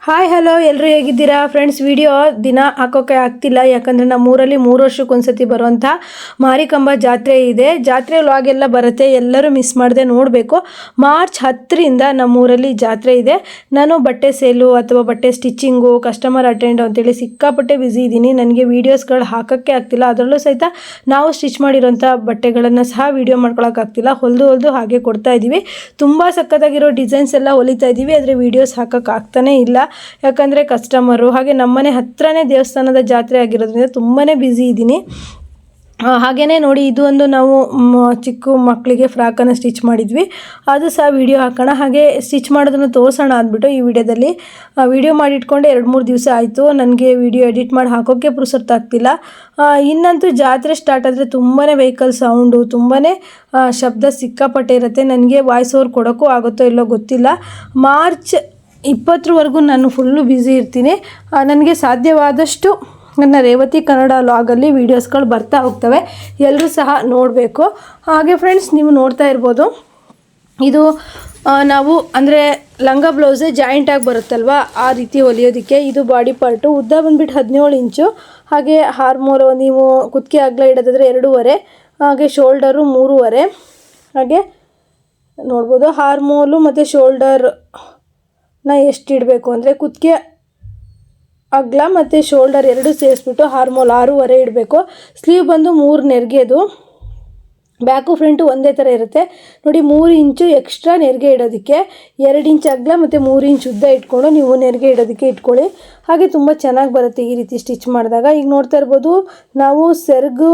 Hi hello ಎಲ್ಲರೂ ಹೇಗಿದ್ದೀರಾ friends. Video ದಿನ ಹಾಕೋಕ್ಕೆ ಆಗ್ತಿಲ್ಲ, ಯಾಕಂದರೆ ನಮ್ಮೂರಲ್ಲಿ 3 ವರ್ಷಕ್ಕೊಂದ್ಸತಿ ಬರುವಂಥ ಮಾರಿಕಾಂಬಾ ಜಾತ್ರೆ ಇದೆ. ಜಾತ್ರೆ ವ್ಲಾಗ್ ಎಲ್ಲ ಬರುತ್ತೆ, ಎಲ್ಲರೂ ಮಿಸ್ ಮಾಡದೆ ನೋಡಬೇಕು. ಮಾರ್ಚ್ 10ರಿಂದ ನಮ್ಮೂರಲ್ಲಿ ಜಾತ್ರೆ ಇದೆ. ನಾನು ಬಟ್ಟೆ ಸೇಲು ಅಥವಾ ಬಟ್ಟೆ ಸ್ಟಿಚ್ಚಿಂಗು, ಕಸ್ಟಮರ್ ಅಟೆಂಡ್ ಅಂತೇಳಿ ಸಿಕ್ಕಾಪಟ್ಟೆ ಬ್ಯುಸಿ ಇದ್ದೀನಿ. ನನಗೆ ವೀಡಿಯೋಸ್ಗಳು ಹಾಕೋಕ್ಕೆ ಆಗ್ತಿಲ್ಲ. ಅದರಲ್ಲೂ ಸಹಿತ ನಾವು ಸ್ಟಿಚ್ ಮಾಡಿರೋಂಥ ಬಟ್ಟೆಗಳನ್ನು ಸಹ ವೀಡಿಯೋ ಮಾಡ್ಕೊಳಕ್ಕಾಗ್ತಿಲ್ಲ. ಹೊಲಿದು ಹಾಗೆ ಕೊಡ್ತಾ ಇದ್ದೀವಿ. ತುಂಬ ಸಕ್ಕತ್ತಾಗಿರೋ ಡಿಸೈನ್ಸ್ ಎಲ್ಲ ಹೊಲಿತಾ ಇದ್ದೀವಿ, ಆದರೆ ವೀಡಿಯೋಸ್ ಹಾಕೋಕ್ಕಾಗ್ತಾನೇ ಇಲ್ಲ. ಯಾಕಂದರೆ ಕಸ್ಟಮರು ಹಾಗೆ ನಮ್ಮನೆ ಹತ್ರನೇ ದೇವಸ್ಥಾನದ ಜಾತ್ರೆ ಆಗಿರೋದ್ರಿಂದ ತುಂಬಾ ಬ್ಯುಸಿ ಇದ್ದೀನಿ. ಹಾಗೆಯೇ ನೋಡಿ, ಇದು ಒಂದು ನಾವು ಚಿಕ್ಕ ಮಕ್ಕಳಿಗೆ ಫ್ರಾಕನ್ನು ಸ್ಟಿಚ್ ಮಾಡಿದ್ವಿ, ಅದು ಸಹ ವೀಡಿಯೋ ಹಾಕೋಣ, ಹಾಗೆ ಸ್ಟಿಚ್ ಮಾಡೋದನ್ನು ತೋರಿಸೋಣ ಅಂದ್ಬಿಟ್ಟು ಈ ವಿಡಿಯೋದಲ್ಲಿ ವೀಡಿಯೋ ಮಾಡಿಟ್ಕೊಂಡು 2-3 ದಿವಸ ಆಯಿತು. ನನಗೆ ವಿಡಿಯೋ ಎಡಿಟ್ ಮಾಡಿ ಹಾಕೋಕ್ಕೆ ಪುರ್ಸೊತ್ತಾಗ್ತಿಲ್ಲ. ಇನ್ನಂತೂ ಜಾತ್ರೆ ಸ್ಟಾರ್ಟ್ ಆದರೆ ತುಂಬಾ ವೆಹಿಕಲ್ ಸೌಂಡು, ತುಂಬಾ ಶಬ್ದ ಸಿಕ್ಕಾಪಟ್ಟೆ ಇರುತ್ತೆ. ನನಗೆ ವಾಯ್ಸ್ ಓವರ್ ಕೊಡೋಕ್ಕೂ ಆಗುತ್ತೋ ಇಲ್ಲೋ ಗೊತ್ತಿಲ್ಲ. ಮಾರ್ಚ್ 20ರವರೆಗೂ ನಾನು ಫುಲ್ಲು ಬ್ಯುಸಿ ಇರ್ತೀನಿ. ನನಗೆ ಸಾಧ್ಯವಾದಷ್ಟು ನನ್ನ ರೇವತಿ ಕನ್ನಡ ವ್ಲಾಗಲ್ಲಿ ವೀಡಿಯೋಸ್ಗಳು ಬರ್ತಾ ಹೋಗ್ತವೆ, ಎಲ್ಲರೂ ಸಹ ನೋಡಬೇಕು. ಹಾಗೆ ಫ್ರೆಂಡ್ಸ್, ನೀವು ನೋಡ್ತಾ ಇರ್ಬೋದು, ಇದು ನಾವು ಅಂದರೆ ಲಂಗ ಬ್ಲೌಸೇ ಜಾಯಿಂಟಾಗಿ ಬರುತ್ತಲ್ವ, ಆ ರೀತಿ ಹೊಲಿಯೋದಕ್ಕೆ. ಇದು ಬಾಡಿ ಪಾರ್ಟು, ಉದ್ದ ಬಂದುಬಿಟ್ಟು 17 ಇಂಚು. ಹಾಗೆ ಹಾರ್ಮೋರು ನೀವು ಕುತ್ತಿಗೆ ಅಗಲ ಇಡೋದಾದರೆ 2.5, ಹಾಗೆ ಶೋಲ್ಡರು 3.5. ಹಾಗೆ ನೋಡ್ಬೋದು ಹಾರ್ಮೋಲು ಮತ್ತು ಶೋಲ್ಡರ್ ಎಷ್ಟು ಇಡಬೇಕು ಅಂದರೆ ಕುತ್ತಿಗೆ ಅಗಲ ಮತ್ತು ಶೋಲ್ಡರ್ 2 ಸೇರಿಸ್ಬಿಟ್ಟು ಹಾರ್ಮೋಲ್ 6.5 ಇಡಬೇಕು. ಸ್ಲೀವ್ ಬಂದು 3 ನೆರಿಗೆದು, ಬ್ಯಾಕು ಫ್ರಂಟು ಒಂದೇ ಥರ ಇರುತ್ತೆ ನೋಡಿ. 3 ಇಂಚು ಎಕ್ಸ್ಟ್ರಾ ನೆರಿಗೆ ಇಡೋದಕ್ಕೆ, 2 ಇಂಚ್ ಅಗಲ ಮತ್ತು 3 ಇಂಚ್ ಉದ್ದ ಇಟ್ಕೊಂಡು ನೀವು ನೆರಿಗೆ ಇಡೋದಕ್ಕೆ ಇಟ್ಕೊಳ್ಳಿ. ಹಾಗೆ ತುಂಬ ಚೆನ್ನಾಗಿ ಬರುತ್ತೆ ಈ ರೀತಿ ಸ್ಟಿಚ್ ಮಾಡಿದಾಗ. ಈಗ ನೋಡ್ತಾ ಇರ್ಬೋದು, ನಾವು ಸೆರಗು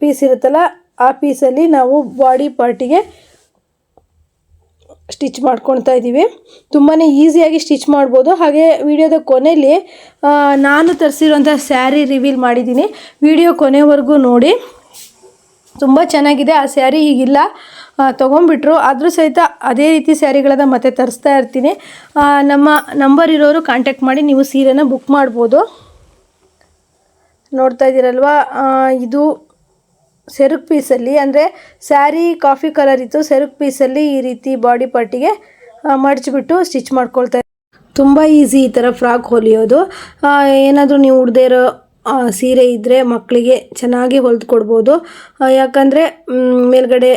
ಪೀಸ್ ಇರುತ್ತಲ್ಲ, ಆ ಪೀಸಲ್ಲಿ ನಾವು ಬಾಡಿ ಪಾರ್ಟಿಗೆ ಸ್ಟಿಚ್ ಮಾಡ್ಕೊಳ್ತಾ ಇದ್ದೀವಿ. ತುಂಬಾ ಈಸಿಯಾಗಿ ಸ್ಟಿಚ್ ಮಾಡ್ಬೋದು. ಹಾಗೆ ವಿಡಿಯೋದ ಕೊನೆಯಲ್ಲಿ ನಾನು ತರಿಸಿರೋಂಥ ಸ್ಯಾರಿ ರಿವೀಲ್ ಮಾಡಿದ್ದೀನಿ, ವಿಡಿಯೋ ಕೊನೆವರೆಗೂ ನೋಡಿ. ತುಂಬ ಚೆನ್ನಾಗಿದೆ. ಆ ಸ್ಯಾರಿ ಈಗಿಲ್ಲ, ತೊಗೊಂಡ್ಬಿಟ್ರು. ಆದರೂ ಸಹಿತ ಅದೇ ರೀತಿ ಸ್ಯಾರಿಗಳನ್ನು ಮತ್ತೆ ತರಿಸ್ತಾ ಇರ್ತೀನಿ. ನಮ್ಮ ನಂಬರ್ ಇರೋರು ಕಾಂಟ್ಯಾಕ್ಟ್ ಮಾಡಿ ನೀವು ಸೀರೆನ ಬುಕ್ ಮಾಡ್ಬೋದು. ನೋಡ್ತಾ ಇದ್ದೀರಲ್ವ, ಇದು ಸೆರಗು ಪೀಸಲ್ಲಿ, ಅಂದರೆ ಸ್ಯಾರಿ ಕಾಫಿ ಕಲರ್ ಇತ್ತು, ಸೆರಗು ಪೀಸಲ್ಲಿ ಈ ರೀತಿ ಬಾಡಿ ಪಾರ್ಟಿಗೆ ಮಡಚಿಬಿಟ್ಟು ಸ್ಟಿಚ್ ಮಾಡ್ಕೊಳ್ತಾ. ತುಂಬ ಈಸಿ ಈ ಥರ ಫ್ರಾಕ್ ಹೊಲಿಯೋದು. ಏನಾದರೂ ನೀವು ಉಡದೇ ಇರೋ ಸೀರೆ ಇದ್ದರೆ ಮಕ್ಕಳಿಗೆ ಚೆನ್ನಾಗಿ ಹೊಲಿದು ಕೊಡ್ಬೋದು. ಯಾಕಂದರೆ ಮೇಲ್ಗಡೆ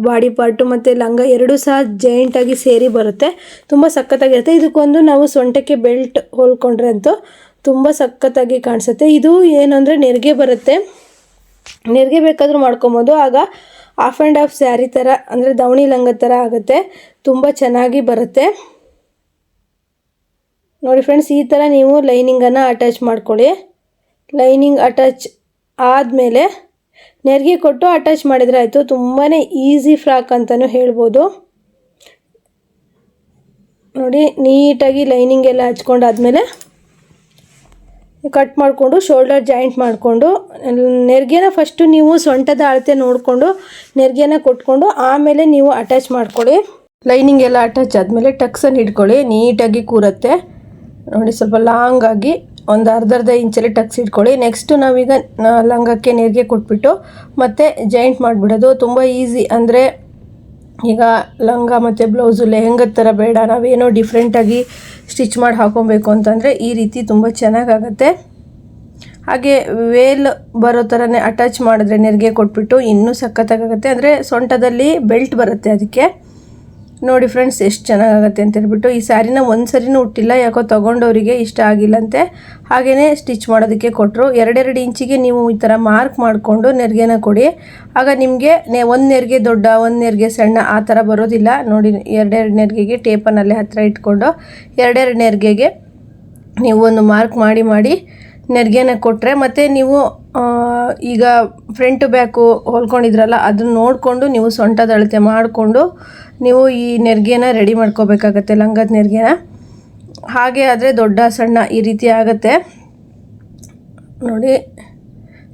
ಬಾಡಿ ಪಾರ್ಟು ಮತ್ತು ಲಂಗ ಎರಡೂ ಸಹ ಜಾಯಿಂಟಾಗಿ ಸೇರಿ ಬರುತ್ತೆ, ತುಂಬ ಸಖತ್ತಾಗಿರುತ್ತೆ. ಇದಕ್ಕೊಂದು ನಾವು ಸೊಂಟಕ್ಕೆ ಬೆಲ್ಟ್ ಹೊಲ್ಕೊಂಡ್ರೆ ಅಂತೂ ತುಂಬ ಸಖತ್ತಾಗಿ ಕಾಣಿಸುತ್ತೆ. ಇದು ಏನು ಅಂದರೆ ನೆರಿಗೆ ಬರುತ್ತೆ, ನೆರಿಗೆ ಬೇಕಾದರೂ ಮಾಡ್ಕೊಬೋದು. ಆಗ ಹಾಫ್ ಆ್ಯಂಡ್ ಹಾಫ್ ಸ್ಯಾರಿ ಥರ, ಅಂದರೆ ದಾವಣಿ ಲಂಗ ಥರ ಆಗುತ್ತೆ, ತುಂಬ ಚೆನ್ನಾಗಿ ಬರುತ್ತೆ ನೋಡಿ ಫ್ರೆಂಡ್ಸ್. ಈ ಥರ ನೀವು ಲೈನಿಂಗನ್ನು ಅಟ್ಯಾಚ್ ಮಾಡ್ಕೊಳ್ಳಿ. ಲೈನಿಂಗ್ ಅಟ್ಯಾಚ್ ಆದಮೇಲೆ ನೆರಿಗೆ ಕೊಟ್ಟು ಅಟ್ಯಾಚ್ ಮಾಡಿದರೆ ಆಯಿತು. ತುಂಬಾ ಈಸಿ ಫ್ರಾಕ್ ಅಂತಲೂ ಹೇಳ್ಬೋದು ನೋಡಿ. ನೀಟಾಗಿ ಲೈನಿಂಗ್ ಎಲ್ಲ ಹಚ್ಕೊಂಡಾದ್ಮೇಲೆ ಕಟ್ ಮಾಡಿಕೊಂಡು ಶೋಲ್ಡರ್ ಜಾಯಿಂಟ್ ಮಾಡಿಕೊಂಡು ನೆರಿಗೆನ ಫಸ್ಟು ನೀವು ಸೊಂಟದ ಅಳತೆ ನೋಡಿಕೊಂಡು ನೆರಿಗೆನ ಕೊಟ್ಕೊಂಡು ಆಮೇಲೆ ನೀವು ಅಟ್ಯಾಚ್ ಮಾಡ್ಕೊಳ್ಳಿ. ಲೈನಿಂಗ್ ಎಲ್ಲ ಅಟ್ಯಾಚ್ ಆದಮೇಲೆ ಟಕ್ಸನ್ನು ಇಟ್ಕೊಳ್ಳಿ, ನೀಟಾಗಿ ಕೂರುತ್ತೆ ನೋಡಿ. ಸ್ವಲ್ಪ ಲಾಂಗಾಗಿ ಒಂದು ಅರ್ಧ ಇಂಚಲ್ಲಿ ಟಕ್ಸ್ ಇಟ್ಕೊಳ್ಳಿ. ನೆಕ್ಸ್ಟು ನಾವೀಗ ಲಂಗಕ್ಕೆ ನೆರಿಗೆ ಕೊಟ್ಬಿಟ್ಟು ಮತ್ತೆ ಜಾಯಿಂಟ್ ಮಾಡಿಬಿಡೋದು. ತುಂಬ ಈಸಿ. ಅಂದರೆ ಈಗ ಲಂಗ ಮತ್ತು ಬ್ಲೌಸು ಲೆಹಂಗದ ಥರ ಬೇಡ, ನಾವೇನೋ ಡಿಫ್ರೆಂಟಾಗಿ ಸ್ಟಿಚ್ ಮಾಡಿ ಹಾಕೊಬೇಕು ಅಂತಂದರೆ ಈ ರೀತಿ ತುಂಬ ಚೆನ್ನಾಗಾಗತ್ತೆ. ಹಾಗೆ ವೇಲ್ ಬರೋ ಥರನೇ ಅಟ್ಯಾಚ್ ಮಾಡಿದ್ರೆ ನೆರಿಗೆ ಕೊಟ್ಬಿಟ್ಟು ಇನ್ನೂ ಸಖತ್ತಾಗುತ್ತೆ. ಅಂದರೆ ಸೊಂಟದಲ್ಲಿ ಬೆಲ್ಟ್ ಬರುತ್ತೆ ಅದಕ್ಕೆ. ನೋಡಿ ಫ್ರೆಂಡ್ಸ್, ಎಷ್ಟು ಚೆನ್ನಾಗಾಗತ್ತೆ ಅಂತ ಹೇಳ್ಬಿಟ್ಟು. ಈ ಸ್ಯಾರಿನ ಒಂದು ಸರಿನೂ ಉಟ್ಟಿಲ್ಲ, ಯಾಕೋ ತೊಗೊಂಡವರಿಗೆ ಇಷ್ಟ ಆಗಿಲ್ಲಂತೆ, ಹಾಗೆಯೇ ಸ್ಟಿಚ್ ಮಾಡೋದಕ್ಕೆ ಕೊಟ್ಟರು. 2-2 ಇಂಚಿಗೆ ನೀವು ಈ ಥರ ಮಾರ್ಕ್ ಮಾಡಿಕೊಂಡು ನೆರಿಗೆನ ಕೊಡಿ. ಆಗ ನಿಮಗೆ ಒಂದು ನೆರಿಗೆ ದೊಡ್ಡ, ಒಂದು ನೆರಿಗೆ ಸಣ್ಣ ಆ ಥರ ಬರೋದಿಲ್ಲ ನೋಡಿ. 2-2 ನೆರಿಗೆಗೆ ಟೇಪನ್ನಲ್ಲೇ ಹತ್ತಿರ ಇಟ್ಕೊಂಡು 2-2 ನೆರಿಗೆಗೆ ನೀವು ಒಂದು ಮಾರ್ಕ್ ಮಾಡಿ ನೆರಿಗೆನ ಕೊಟ್ಟರೆ, ಮತ್ತು ನೀವು ಈಗ ಫ್ರಂಟು ಬ್ಯಾಕು ಹೊಲ್ಕೊಂಡಿದ್ರಲ್ಲ, ಅದನ್ನು ನೋಡಿಕೊಂಡು ನೀವು ಸೊಂಟದ ಅಳತೆ ಮಾಡಿಕೊಂಡು ನೀವು ಈ ನೆರಿಗೆನ ರೆಡಿ ಮಾಡ್ಕೋಬೇಕಾಗತ್ತೆ, ಲಂಗದ ನೆರಿಗೆನ. ಹಾಗೆ ಆದರೆ ದೊಡ್ಡ ಸಣ್ಣ ಈ ರೀತಿ ಆಗುತ್ತೆ ನೋಡಿ.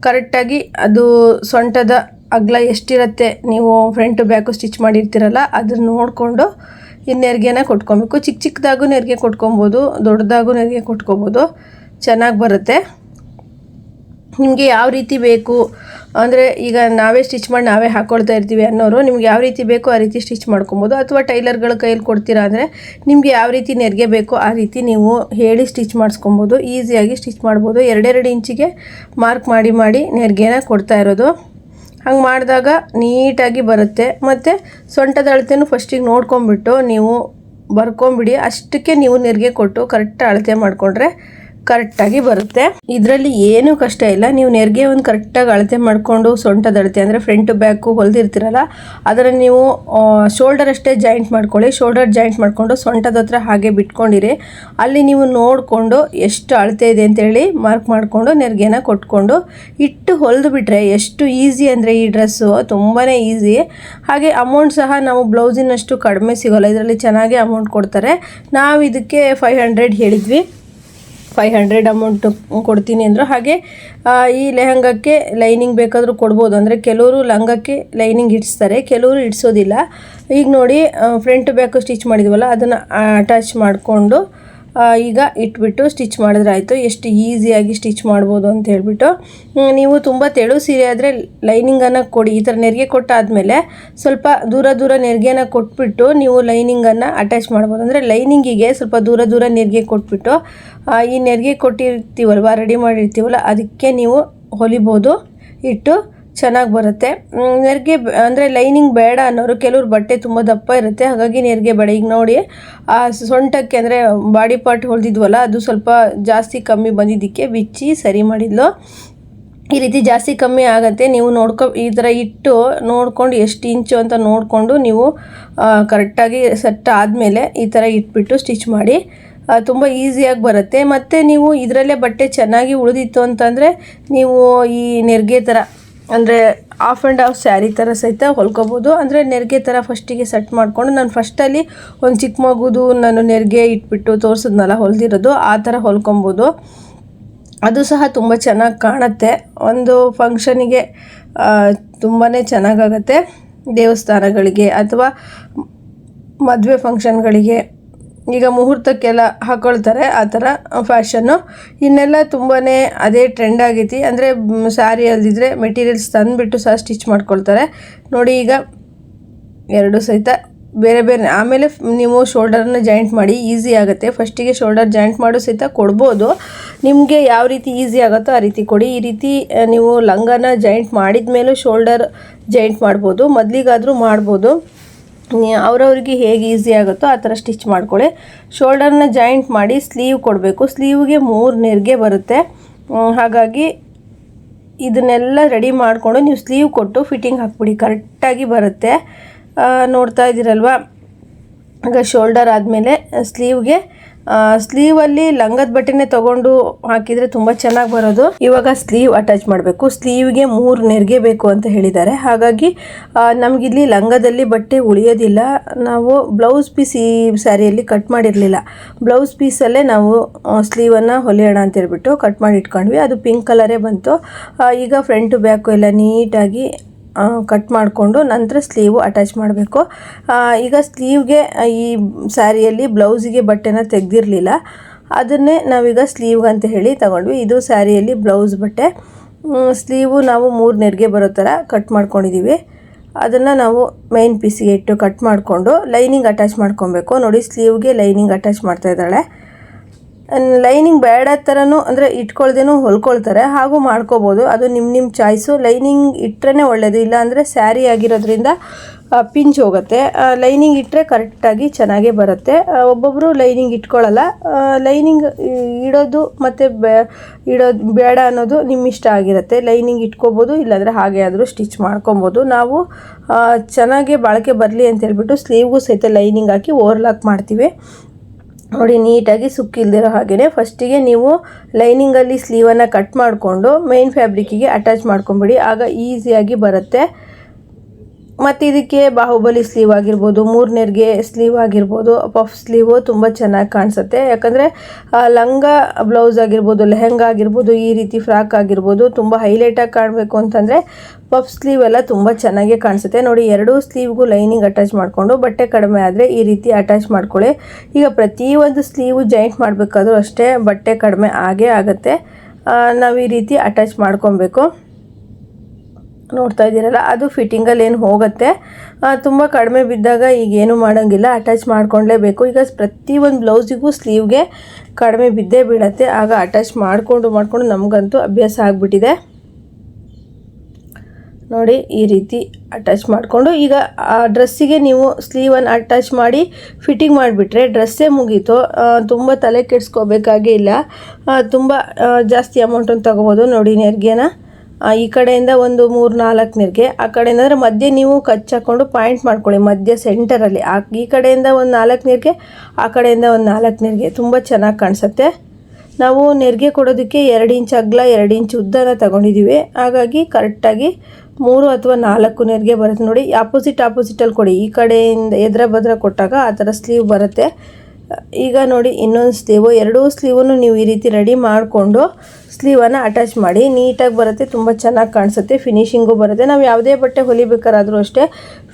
ಕರೆಕ್ಟಾಗಿ ಅದು ಸೊಂಟದ ಅಗಲ ಎಷ್ಟಿರುತ್ತೆ ನೀವು ಫ್ರಂಟು ಬ್ಯಾಕು ಸ್ಟಿಚ್ ಮಾಡಿರ್ತೀರಲ್ಲ, ಅದನ್ನು ನೋಡಿಕೊಂಡು ಈ ನೆರಿಗೆನ ಕೊಟ್ಕೊಬೇಕು. ಚಿಕ್ಕದಾಗೂ ನೆರಿಗೆ ಕೊಟ್ಕೊಬೋದು, ದೊಡ್ಡದಾಗೂ ನೆರಿಗೆ ಕೊಟ್ಕೊಬೋದು, ಚೆನ್ನಾಗಿ ಬರುತ್ತೆ ನಿಮಗೆ ಯಾವ ರೀತಿ ಬೇಕು ಅಂದರೆ ಈಗ ನಾವೇ ಸ್ಟಿಚ್ ಮಾಡಿ ನಾವೇ ಹಾಕ್ಕೊಳ್ತಾ ಇರ್ತೀವಿ ಅನ್ನೋರು ನಿಮ್ಗೆ ಯಾವ ರೀತಿ ಬೇಕೋ ಆ ರೀತಿ ಸ್ಟಿಚ್ ಮಾಡ್ಕೊಬೋದು. ಅಥವಾ ಟೈಲರ್ಗಳ ಕೈಯಲ್ಲಿ ಕೊಡ್ತೀರಾ ಅಂದರೆ ನಿಮಗೆ ಯಾವ ರೀತಿ ನೆರಿಗೆ ಬೇಕೋ ಆ ರೀತಿ ನೀವು ಹೇಳಿ ಸ್ಟಿಚ್ ಮಾಡಿಸ್ಕೊಬೋದು. ಈಸಿಯಾಗಿ ಸ್ಟಿಚ್ ಮಾಡ್ಬೋದು. 2-2 ಇಂಚಿಗೆ ಮಾರ್ಕ್ ಮಾಡಿ ನೆರಿಗೆನ ಕೊಡ್ತಾ ಇರೋದು. ಹಂಗೆ ಮಾಡಿದಾಗ ನೀಟಾಗಿ ಬರುತ್ತೆ. ಮತ್ತು ಸೊಂಟದ ಅಳತೆನೂ ಫಸ್ಟಿಗೆ ನೋಡ್ಕೊಂಬಿಟ್ಟು ನೀವು ಬರ್ಕೊಂಬಿಡಿ. ಅಷ್ಟಕ್ಕೆ ನೀವು ನೆರಿಗೆ ಕೊಟ್ಟು ಕರೆಕ್ಟ್ ಅಳತೆ ಮಾಡಿಕೊಂಡ್ರೆ ಕರೆಕ್ಟಾಗಿ ಬರುತ್ತೆ. ಇದರಲ್ಲಿ ಏನೂ ಕಷ್ಟ ಇಲ್ಲ. ನೀವು ನೆರಿಗೆ ಒಂದು ಕರೆಕ್ಟಾಗಿ ಅಳತೆ ಮಾಡಿಕೊಂಡು ಸೊಂಟದ ಅಳತೆ ಅಂದರೆ ಫ್ರಂಟ್ ಬ್ಯಾಕು ಹೊಲಿದಿರ್ತೀರಲ್ಲ ಅದನ್ನು ನೀವು ಶೋಲ್ಡರ್ ಅಷ್ಟೇ ಜಾಯಿಂಟ್ ಮಾಡ್ಕೊಳ್ಳಿ. ಶೋಲ್ಡರ್ ಜಾಯಿಂಟ್ ಮಾಡಿಕೊಂಡು ಸೊಂಟದ ಹತ್ರ ಹಾಗೆ ಬಿಟ್ಕೊಂಡಿರಿ. ಅಲ್ಲಿ ನೀವು ನೋಡಿಕೊಂಡು ಎಷ್ಟು ಅಳತೆ ಇದೆ ಅಂತೇಳಿ ಮಾರ್ಕ್ ಮಾಡಿಕೊಂಡು ನೆರಿಗೆನ ಕೊಟ್ಕೊಂಡು ಇಟ್ಟು ಹೊಲಿದು ಬಿಟ್ಟರೆ ಎಷ್ಟು ಈಸಿ ಅಂದರೆ ಈ ಡ್ರೆಸ್ಸು ತುಂಬಾ ಈಸಿ. ಹಾಗೆ ಅಮೌಂಟ್ ಸಹ ನಾವು ಬ್ಲೌಸಿನಷ್ಟು ಕಡಿಮೆ ಸಿಗೋಲ್ಲ. ಇದರಲ್ಲಿ ಚೆನ್ನಾಗಿ ಅಮೌಂಟ್ ಕೊಡ್ತಾರೆ. ನಾವು ಇದಕ್ಕೆ 500 ಹೇಳಿದ್ವಿ. 500 ಅಮೌಂಟ್ ಕೊಡ್ತೀನಿ ಅಂದರು. ಹಾಗೆ ಈ ಲೆಹಂಗಕ್ಕೆ ಲೈನಿಂಗ್ ಬೇಕಾದರೂ ಕೊಡ್ಬೋದು. ಅಂದರೆ ಕೆಲವರು ಲಂಗಕ್ಕೆ ಲೈನಿಂಗ್ ಇಡಿಸ್ತಾರೆ, ಕೆಲವರು ಇಡಿಸೋದಿಲ್ಲ. ಈಗ ನೋಡಿ ಫ್ರಂಟ್ ಬ್ಯಾಕು ಸ್ಟಿಚ್ ಮಾಡಿದ್ವಲ್ಲ ಅದನ್ನು ಅಟ್ಯಾಚ್ ಮಾಡಿಕೊಂಡು ಈಗ ಇಟ್ಬಿಟ್ಟು ಸ್ಟಿಚ್ ಮಾಡಿದ್ರೆ ಆಯಿತು. ಎಷ್ಟು ಈಸಿಯಾಗಿ ಸ್ಟಿಚ್ ಮಾಡ್ಬೋದು ಅಂತ ಹೇಳ್ಬಿಟ್ಟು. ನೀವು ತುಂಬ ತೆಳು ಸೀರೆ ಆದರೆ ಲೈನಿಂಗನ್ನು ಕೊಡಿ. ಈ ಥರ ನೆರಿಗೆ ಕೊಟ್ಟಾದಮೇಲೆ ಸ್ವಲ್ಪ ದೂರ ನೆರಿಗೆನ ಕೊಟ್ಬಿಟ್ಟು ನೀವು ಲೈನಿಂಗನ್ನು ಅಟ್ಯಾಚ್ ಮಾಡ್ಬೋದು. ಅಂದರೆ ಲೈನಿಂಗಿಗೆ ಸ್ವಲ್ಪ ದೂರ ನೆರಿಗೆ ಕೊಟ್ಬಿಟ್ಟು ಈ ನೆರಿಗೆ ಕೊಟ್ಟಿರ್ತೀವಲ್ವ, ರೆಡಿ ಮಾಡಿರ್ತೀವಲ್ಲ ಅದಕ್ಕೆ ನೀವು ಹೊಲಿಬೋದು. ಇಟ್ಟು ಚೆನ್ನಾಗಿ ಬರುತ್ತೆ. ನೆರಿಗೆ ಅಂದರೆ ಲೈನಿಂಗ್ ಬೇಡ ಅನ್ನೋರು, ಕೆಲವ್ರು ಬಟ್ಟೆ ತುಂಬ ದಪ್ಪ ಇರುತ್ತೆ ಹಾಗಾಗಿ ನೆರಿಗೆ ಬೇಡ. ಈಗ ನೋಡಿ ಆ ಸೊಂಟಕ್ಕೆ ಅಂದರೆ ಬಾಡಿ ಪಾರ್ಟ್ ಹೊಲಿದಿದ್ವಲ್ಲ ಅದು ಸ್ವಲ್ಪ ಜಾಸ್ತಿ ಕಮ್ಮಿ ಬಂದಿದ್ದಕ್ಕೆ ಬಿಚ್ಚಿ ಸರಿ ಮಾಡಿದ್ಲು. ಈ ರೀತಿ ಜಾಸ್ತಿ ಕಮ್ಮಿ ಆಗುತ್ತೆ. ನೀವು ಈ ಥರ ಇಟ್ಟು ನೋಡ್ಕೊಂಡು ಎಷ್ಟು ಇಂಚು ಅಂತ ನೋಡಿಕೊಂಡು ನೀವು ಕರೆಕ್ಟಾಗಿ ಸೆಟ್ ಆದಮೇಲೆ ಈ ಥರ ಇಟ್ಬಿಟ್ಟು ಸ್ಟಿಚ್ ಮಾಡಿ. ತುಂಬ ಈಸಿಯಾಗಿ ಬರುತ್ತೆ. ಮತ್ತು ನೀವು ಇದರಲ್ಲೇ ಬಟ್ಟೆ ಚೆನ್ನಾಗಿ ಉಳಿದಿತ್ತು ಅಂತಂದರೆ ನೀವು ಈ ನೆರಿಗೆ ಥರ ಅಂದರೆ ಆಫ್ ಆ್ಯಂಡ್ ಆಫ್ ಸ್ಯಾರಿ ಥರ ಸಹಿತ ಹೊಲ್ಕೊಬೋದು. ಅಂದರೆ ನೆರಿಗೆ ಥರ ಫಸ್ಟಿಗೆ ಸೆಟ್ ಮಾಡಿಕೊಂಡು ನಾನು ಫಸ್ಟಲ್ಲಿ ಒಂದು ಚಿಕ್ಕ ಮಗುದು ನಾನು ನೆರಿಗೆ ಇಟ್ಬಿಟ್ಟು ತೋರಿಸಿದ್ನಲ್ಲ ಹೊಲಿದಿರೋದು ಆ ಥರ ಹೊಲ್ಕೊಬೋದು. ಅದು ಸಹ ತುಂಬ ಚೆನ್ನಾಗಿ ಕಾಣುತ್ತೆ. ಒಂದು ಫಂಕ್ಷನಿಗೆ ತುಂಬಾ ಚೆನ್ನಾಗಾಗತ್ತೆ. ದೇವಸ್ಥಾನಗಳಿಗೆ ಅಥವಾ ಮದುವೆ ಫಂಕ್ಷನ್ಗಳಿಗೆ ಈಗ ಮುಹೂರ್ತಕ್ಕೆಲ್ಲ ಹಾಕ್ಕೊಳ್ತಾರೆ ಆ ಥರ ಫ್ಯಾಷನ್ನು. ಇನ್ನೆಲ್ಲ ತುಂಬಾ ಅದೇ ಟ್ರೆಂಡ್ ಆಗೈತಿ. ಅಂದರೆ ಸ್ಯಾರಿ ಅಲ್ದಿದ್ರೆ ಮೆಟೀರಿಯಲ್ಸ್ ತಂದುಬಿಟ್ಟು ಸಹ ಸ್ಟಿಚ್ ಮಾಡ್ಕೊಳ್ತಾರೆ ನೋಡಿ. ಈಗ ಎರಡು ಸಹಿತ ಬೇರೆ ಆಮೇಲೆ ನೀವು ಶೋಲ್ಡರನ್ನ ಜಾಯಿಂಟ್ ಮಾಡಿ ಈಸಿ ಆಗುತ್ತೆ. ಫಸ್ಟಿಗೆ ಶೋಲ್ಡರ್ ಜಾಯಿಂಟ್ ಮಾಡೋ ಸಹಿತ ಕೊಡ್ಬೋದು. ನಿಮಗೆ ಯಾವ ರೀತಿ ಈಸಿ ಆಗುತ್ತೋ ಆ ರೀತಿ ಕೊಡಿ. ಈ ರೀತಿ ನೀವು ಲಂಗನ ಜಾಯಿಂಟ್ ಮಾಡಿದ ಮೇಲೂ ಶೋಲ್ಡರ್ ಜಾಯಿಂಟ್ ಮಾಡ್ಬೋದು, ಮೊದಲಿಗಾದರೂ ಮಾಡ್ಬೋದು. ಅವ್ರವ್ರಿಗೆ ಹೇಗೆ ಈಸಿ ಆಗುತ್ತೋ ಆ ಥರ ಸ್ಟಿಚ್ ಮಾಡ್ಕೊಳ್ಳಿ. ಶೋಲ್ಡರ್ನ ಜಾಯಿಂಟ್ ಮಾಡಿ ಸ್ಲೀವ್ ಕೊಡಬೇಕು. ಸ್ಲೀವ್ಗೆ 3 ನೆರಿಗೆ ಬರುತ್ತೆ. ಹಾಗಾಗಿ ಇದನ್ನೆಲ್ಲ ರೆಡಿ ಮಾಡಿಕೊಂಡು ನೀವು ಸ್ಲೀವ್ ಕೊಟ್ಟು ಫಿಟ್ಟಿಂಗ್ ಹಾಕ್ಬಿಡಿ, ಕರೆಕ್ಟಾಗಿ ಬರುತ್ತೆ. ನೋಡ್ತಾ ಇದ್ದೀರಲ್ವ. ಈಗ ಶೋಲ್ಡರ್ ಆದಮೇಲೆ ಸ್ಲೀವಲ್ಲಿ ಲಂಗದ ಬಟ್ಟೆನೇ ತೊಗೊಂಡು ಹಾಕಿದರೆ ತುಂಬ ಚೆನ್ನಾಗಿ ಬರೋದು. ಇವಾಗ ಸ್ಲೀವ್ ಅಟ್ಯಾಚ್ ಮಾಡಬೇಕು. ಸ್ಲೀವ್ಗೆ 3 ನೆರಿಗೆ ಬೇಕು ಅಂತ ಹೇಳಿದ್ದಾರೆ. ಹಾಗಾಗಿ ನಮಗಿಲ್ಲಿ ಲಂಗದಲ್ಲಿ ಬಟ್ಟೆ ಉಳಿಯೋದಿಲ್ಲ. ನಾವು ಬ್ಲೌಸ್ ಪೀಸ್ ಈ ಸ್ಯಾರಿಯಲ್ಲಿ ಕಟ್ ಮಾಡಿರಲಿಲ್ಲ. ಬ್ಲೌಸ್ ಪೀಸಲ್ಲೇ ನಾವು ಸ್ಲೀವನ್ನು ಹೊಲಿಯೋಣ ಅಂತ ಹೇಳ್ಬಿಟ್ಟು ಕಟ್ ಮಾಡಿ ಇಟ್ಕೊಂಡ್ವಿ. ಅದು ಪಿಂಕ್ ಕಲರೇ ಬಂತು. ಈಗ ಫ್ರಂಟು ಬ್ಯಾಕು ಎಲ್ಲ ನೀಟಾಗಿ ಕಟ್ ಮಾಡಿಕೊಂಡು ನಂತರ ಸ್ಲೀವು ಅಟ್ಯಾಚ್ ಮಾಡಬೇಕು. ಈಗ ಸ್ಲೀವ್ಗೆ ಈ ಸ್ಯಾರಿಯಲ್ಲಿ ಬ್ಲೌಸಿಗೆ ಬಟ್ಟೆನ ತೆಗೆದಿರಲಿಲ್ಲ, ಅದನ್ನೇ ನಾವೀಗ ಸ್ಲೀವ್ಗೆ ಅಂತ ಹೇಳಿ ತಗೊಂಡ್ವಿ. ಇದು ಸ್ಯಾರಿಯಲ್ಲಿ ಬ್ಲೌಸ್ ಬಟ್ಟೆ. ಸ್ಲೀವು ನಾವು 3 ನೆರಿಗೆ ಬರೋ ಥರ ಕಟ್ ಮಾಡ್ಕೊಂಡಿದ್ದೀವಿ. ಅದನ್ನು ನಾವು ಮೈನ್ ಪೀಸಿಗೆ ಇಟ್ಟು ಕಟ್ ಮಾಡಿಕೊಂಡು ಲೈನಿಂಗ್ ಅಟ್ಯಾಚ್ ಮಾಡ್ಕೊಬೇಕು. ನೋಡಿ ಸ್ಲೀವ್ಗೆ ಲೈನಿಂಗ್ ಅಟ್ಯಾಚ್ ಮಾಡ್ತಾ ಇದ್ದಾಳೆ. ಲೈನಿಂಗ್ ಬೇಡ ಥರನೂ ಅಂದರೆ ಇಟ್ಕೊಳ್ದೇನೂ ಹೊಲ್ಕೊಳ್ತಾರೆ, ಹಾಗೂ ಮಾಡ್ಕೋಬೋದು. ಅದು ನಿಮ್ಮ ಚಾಯ್ಸು. ಲೈನಿಂಗ್ ಇಟ್ಟರೆ ಒಳ್ಳೆಯದು, ಇಲ್ಲ ಅಂದರೆ ಸ್ಯಾರಿ ಆಗಿರೋದ್ರಿಂದ ಪಿಂಚ್ ಹೋಗುತ್ತೆ. ಲೈನಿಂಗ್ ಇಟ್ಟರೆ ಕರೆಕ್ಟಾಗಿ ಚೆನ್ನಾಗೇ ಬರುತ್ತೆ. ಒಬ್ಬೊಬ್ಬರು ಲೈನಿಂಗ್ ಇಟ್ಕೊಳ್ಳಲ್ಲ. ಲೈನಿಂಗ್ ಇಡೋದು ಮತ್ತು ಇಡೋದು ಬೇಡ ಅನ್ನೋದು ನಿಮ್ಮ ಇಷ್ಟ ಆಗಿರುತ್ತೆ. ಲೈನಿಂಗ್ ಇಟ್ಕೋಬೋದು, ಇಲ್ಲಾಂದರೆ ಹಾಗೆ ಆದರೂ ಸ್ಟಿಚ್ ಮಾಡ್ಕೊಬೋದು. ನಾವು ಚೆನ್ನಾಗಿ ಬಾಳಿಕೆ ಬರಲಿ ಅಂತ ಹೇಳ್ಬಿಟ್ಟು ಸ್ಲೀವ್ಗೂ ಸಹಿತ ಲೈನಿಂಗ್ ಹಾಕಿ ಓವರ್ಲಾಕ್ ಮಾಡ್ತೀವಿ. ನೋಡಿ ನೀಟಾಗಿ ಸುಕ್ಕಿಲ್ದಿರೋ ಹಾಗೆಯೇ ಫಸ್ಟಿಗೆ ನೀವು ಲೈನಿಂಗಲ್ಲಿ ಸ್ಲೀವನ್ನು ಕಟ್ ಮಾಡಿಕೊಂಡು ಮೈನ್ ಫ್ಯಾಬ್ರಿಕ್ಕಿಗೆ ಅಟ್ಯಾಚ್ ಮಾಡ್ಕೊಂಬಿಡಿ. ಆಗ ಈಸಿಯಾಗಿ ಬರುತ್ತೆ. ಮತ್ತು ಇದಕ್ಕೆ ಬಾಹುಬಲಿ ಸ್ಲೀವ್ ಆಗಿರ್ಬೋದು, 3 ನೆರಿಗೆ ಸ್ಲೀವ್ ಆಗಿರ್ಬೋದು, ಪಫ್ ಸ್ಲೀವು ತುಂಬ ಚೆನ್ನಾಗಿ ಕಾಣಿಸುತ್ತೆ. ಯಾಕಂದರೆ ಲಂಗ ಬ್ಲೌಸ್ ಆಗಿರ್ಬೋದು, ಲೆಹಂಗಾ ಆಗಿರ್ಬೋದು, ಈ ರೀತಿ ಫ್ರಾಕ್ ಆಗಿರ್ಬೋದು ತುಂಬ ಹೈಲೈಟಾಗಿ ಕಾಣಬೇಕು ಅಂತಂದರೆ ಪಫ್ ಸ್ಲೀವ್ ಎಲ್ಲ ತುಂಬ ಚೆನ್ನಾಗೇ ಕಾಣಿಸುತ್ತೆ. ನೋಡಿ 2 ಸ್ಲೀವ್ಗೂ ಲೈನಿಂಗ್ ಅಟ್ಯಾಚ್ ಮಾಡಿಕೊಂಡು ಬಟ್ಟೆ ಕಡಿಮೆ ಆದರೆ ಈ ರೀತಿ ಅಟ್ಯಾಚ್ ಮಾಡ್ಕೊಳ್ಳಿ. ಈಗ ಪ್ರತಿಯೊಂದು ಸ್ಲೀವು ಜಾಯಿಂಟ್ ಮಾಡಬೇಕಾದ್ರೂ ಅಷ್ಟೇ ಬಟ್ಟೆ ಕಡಿಮೆ ಆಗೇ ಆಗುತ್ತೆ. ನಾವು ಈ ರೀತಿ ಅಟ್ಯಾಚ್ ಮಾಡ್ಕೊಬೇಕು. ನೋಡ್ತಾ ಇದ್ದೀರಲ್ಲ, ಅದು ಫಿಟ್ಟಿಂಗಲ್ಲಿ ಏನು ಹೋಗುತ್ತೆ. ತುಂಬ ಕಡಿಮೆ ಬಿದ್ದಾಗ ಈಗೇನು ಮಾಡೋಂಗಿಲ್ಲ, ಅಟ್ಯಾಚ್ ಮಾಡ್ಕೊಳ್ಳೇಬೇಕು. ಈಗ ಪ್ರತಿಯೊಂದು ಬ್ಲೌಸಿಗೂ ಸ್ಲೀವ್ಗೆ ಕಡಿಮೆ ಬಿದ್ದೇ ಬೀಳತ್ತೆ, ಆಗ ಅಟ್ಯಾಚ್ ಮಾಡಿಕೊಂಡು ನಮಗಂತೂ ಅಭ್ಯಾಸ ಆಗಿಬಿಟ್ಟಿದೆ. ನೋಡಿ ಈ ರೀತಿ ಅಟ್ಯಾಚ್ ಮಾಡಿಕೊಂಡು ಈಗ ಆ ಡ್ರೆಸ್ಸಿಗೆ ನೀವು ಸ್ಲೀವನ್ನು ಅಟ್ಯಾಚ್ ಮಾಡಿ ಫಿಟ್ಟಿಂಗ್ ಮಾಡಿಬಿಟ್ರೆ ಡ್ರೆಸ್ಸೇ ಮುಗೀತು. ತುಂಬ ತಲೆ ಕೆಡಿಸ್ಕೋಬೇಕಾಗೇ ಇಲ್ಲ. ತುಂಬ ಜಾಸ್ತಿ ಅಮೌಂಟನ್ನು ತೊಗೋಬೋದು. ನೋಡಿ ನೆರಿಗೆನ ಈ ಕಡೆಯಿಂದ ಒಂದು 3-4 ನೆರಿಗೆ, ಆ ಕಡೆಯಿಂದ ಅಂದರೆ ಮಧ್ಯೆ ನೀವು ಕಚ್ ಹಾಕ್ಕೊಂಡು ಪಾಯಿಂಟ್ ಮಾಡ್ಕೊಳ್ಳಿ ಮಧ್ಯ ಸೆಂಟರಲ್ಲಿ. ಈ ಕಡೆಯಿಂದ ಒಂದು 4 ನೆರಿಗೆ, ಆ ಕಡೆಯಿಂದ ಒಂದು 4 ನೆರಿಗೆ, ತುಂಬ ಚೆನ್ನಾಗಿ ಕಾಣಿಸುತ್ತೆ. ನಾವು ನೆರಿಗೆ ಕೊಡೋದಕ್ಕೆ 2 ಇಂಚ್ ಅಗಲ 2 ಇಂಚ್ ಉದ್ದನ ತಗೊಂಡಿದ್ದೀವಿ. ಹಾಗಾಗಿ ಕರೆಕ್ಟಾಗಿ 3 ಅಥವಾ 4 ನೆರಿಗೆ ಬರುತ್ತೆ. ನೋಡಿ ಆಪೋಸಿಟಲ್ಲಿ ಕೊಡಿ. ಈ ಕಡೆಯಿಂದ ಎದ್ರ ಬದ್ರ ಕೊಟ್ಟಾಗ ಆ ಥರ ಸ್ಲೀವ್ ಬರುತ್ತೆ. ಈಗ ನೋಡಿ ಇನ್ನೊಂದು ಸ್ಲೀವು, ಎರಡೂ ಸ್ಲೀವನ್ನು ನೀವು ಈ ರೀತಿ ರೆಡಿ ಮಾಡಿಕೊಂಡು ಸ್ಲೀವನ್ನು ಅಟ್ಯಾಚ್ ಮಾಡಿ ನೀಟಾಗಿ ಬರುತ್ತೆ. ತುಂಬ ಚೆನ್ನಾಗಿ ಕಾಣಿಸುತ್ತೆ, ಫಿನಿಶಿಂಗು ಬರುತ್ತೆ. ನಾವು ಯಾವುದೇ ಬಟ್ಟೆ ಹೊಲಿಬೇಕಾದ್ರೂ ಅಷ್ಟೇ